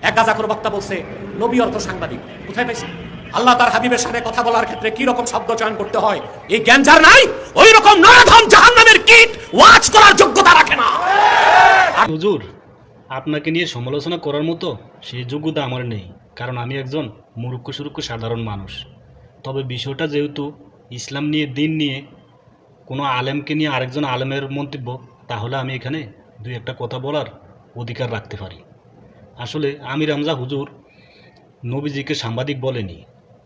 এক গাজাখোর বক্তা বলছে নবী অর্থ সাংবাদিক। কোথায় পাইছে? আল্লাহ তার হাবিবের সাথে কথা বলার ক্ষেত্রে কি রকম শব্দ চয়ন করতে হয় এই জ্ঞান যার নাই, ওই রকম নরধম জাহান্নামের কীট ওয়াজ করার যোগ্যতা রাখে না। হুজুর, আপনাকে নিয়ে সমালোচনা করার মতো সেই যোগ্যতা আমার নেই, কারণ আমি একজন মূর্খ সুরুক্ষ সাধারণ মানুষ। তবে বিষয়টা যেহেতু ইসলাম নিয়ে, দিন নিয়ে, কোনো আলেমকে নিয়ে আরেকজন আলেমের মন্তব্য, তাহলে আমি এখানে দুই একটা কথা বলার অধিকার রাখতে পারি। আসলে আমির হামজা হুজুর নবীজিকে সাংবাদিক বলেনি,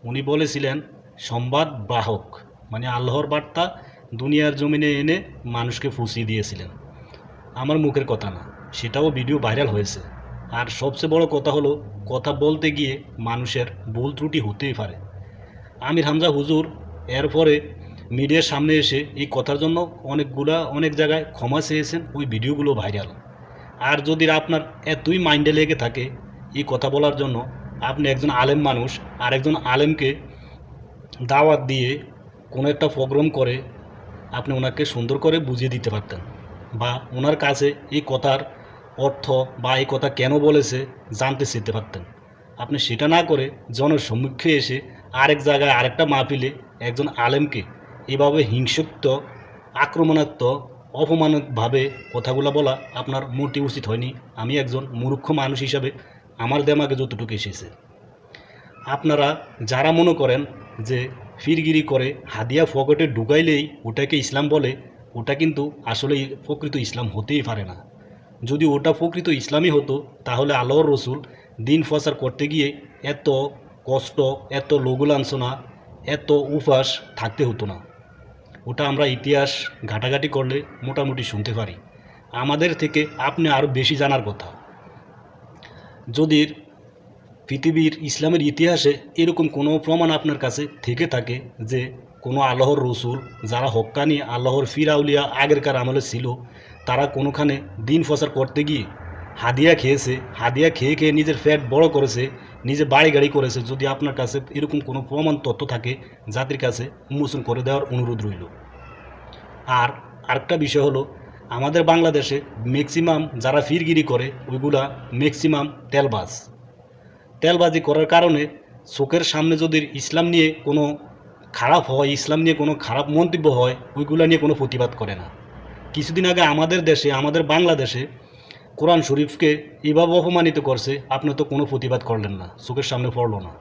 উনি বলেছিলেন সংবাদ বাহক, মানে আল্লাহর বার্তা দুনিয়ার জমিনে এনে মানুষকে ফুঁসিয়ে দিয়েছিলেন। আমার মুখের কথা না, সেটাও ভিডিও ভাইরাল হয়েছে। আর সবচেয়ে বড় কথা হলো, কথা বলতে গিয়ে মানুষের ভুল ত্রুটি হতেই পারে। আমির হামজা হুজুর এরপরে মিডিয়ার সামনে এসে এই কথার জন্য অনেক জায়গায় ক্ষমা চেয়েছেন, ওই ভিডিওগুলো ভাইরাল। আর যদি আপনার এতই মাইন্ডে লেগে থাকে এই কথা বলার জন্য, আপনি একজন আলেম মানুষ, আর একজন আলেমকে দাওয়াত দিয়ে কোনো একটা প্রোগ্রাম করে আপনি ওনাকে সুন্দর করে বুঝিয়ে দিতে পারতেন, বা ওনার কাছে এই কথার অর্থ বা এই কথা কেন বলেছে জানতে চেতে পারতেন। আপনি সেটা না করে জনসম্মুখে এসে আরেক জায়গায় আরেকটা মাহফিলে একজন আলেমকে এভাবে হিংসাত্মক, আক্রমণাত্মক, অপমানকভাবে কথাগুলো বলা আপনার মোটেই উচিত হয়নি। আমি একজন মূর্খ মানুষ হিসাবে আমার দেমাগে যতটুকু এসেছে। আপনারা যারা মনে করেন যে ফিরগিরি করে হাদিয়া পকেটে ঢুকাইলেই ওটাকে ইসলাম বলে, ওটা কিন্তু আসলে প্রকৃত ইসলাম হতেই পারে না। যদি ওটা প্রকৃত ইসলামই হতো, তাহলে আল্লাহর রসুল দিন প্রচার করতে গিয়ে এত কষ্ট, এত লঘুলাঞ্ছনা, এত উপবাস থাকতে হতো না। ওটা আমরা ইতিহাস ঘাটাঘাটি করলে মোটামুটি শুনতে পারি। আমাদের থেকে আপনি আরও বেশি জানার কথা। যদি পৃথিবীর ইসলামের ইতিহাসে এরকম কোনো প্রমাণ আপনার কাছে থেকে থাকে যে কোনো আল্লাহর রসুল, যারা হক্কানি আল্লাহর ফিরাউলিয়া আগেরকার আমলে ছিল, তারা কোনোখানে দিন প্রচার করতে গিয়ে হাদিয়া খেয়েছে, হাদিয়া খেয়ে খেয়ে নিজের ফ্যাট বড় করেছে, নিজে বাড়ি গাড়ি করেছে, যদি আপনার কাছে এরকম কোনো প্রমাণ তথ্য থাকে, জাতির কাছে উন্মোচন করে দেওয়ার অনুরোধ রইল। আর আরেকটা বিষয় হলো, আমাদের বাংলাদেশে ম্যাক্সিমাম যারা ফিরগিরি করে ওইগুলা ম্যাক্সিমাম তেলবাজি করার কারণে চোখের সামনে যদি ইসলাম নিয়ে কোনো খারাপ হয়, ইসলাম নিয়ে কোনো খারাপ মন্তব্য হয়, ওইগুলা নিয়ে কোনো প্রতিবাদ করে না। কিছুদিন আগে আমাদের দেশে, আমাদের বাংলাদেশে কোরআন শরীফকে এভাবে অপমানিত করছে, আপনি তো কোনো প্রতিবাদ করলেন না, চোখের সামনে পড়লো না।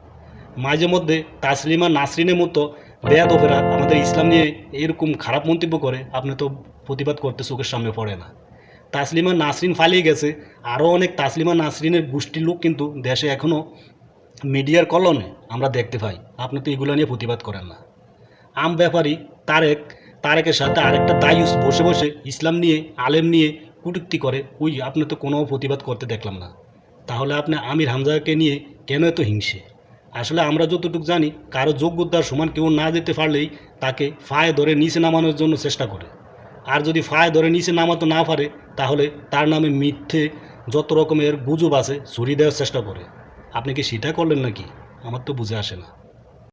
মাঝে মধ্যে তাসলিমা নাসরিনের মতো বেয়াদফেরা আমাদের ইসলাম নিয়ে এরকম খারাপ মন্তব্য করে, আপনি তো প্রতিবাদ করতে চোখের সামনে পড়ে না। তাসলিমা নাসরিন পালিয়ে গেছে, আরও অনেক তাসলিমা নাসরিনের গোষ্ঠীর লোক কিন্তু দেশে এখনও মিডিয়ার কলনে আমরা দেখতে পাই, আপনি তো এগুলো নিয়ে প্রতিবাদ করেন না। আম ব্যাপারী তারেকের সাথে আরেকটা দায়ুস বসে বসে ইসলাম নিয়ে, আলেম নিয়ে কটূক্তি করে, ওই আপনি তো কোনো প্রতিবাদ করতে দেখলাম না। তাহলে আপনি আমির হামজাকে নিয়ে কেন এত হিংসে? আসলে আমরা যতটুকু জানি, কারো যোগ্যতার সমান কেউ না যেতে পারলেই তাকে ফায়ে ধরে নিচে নামানোর জন্য চেষ্টা করে। আর যদি ফায়ে ধরে নিচে নামাতে না পারে, তাহলে তার নামে মিথ্যে যত রকমের গুজব আছে ছড়িয়ে দেওয়ার চেষ্টা করে। আপনি কি সেটা করলেন নাকি? আমার তো বুঝে আসে না।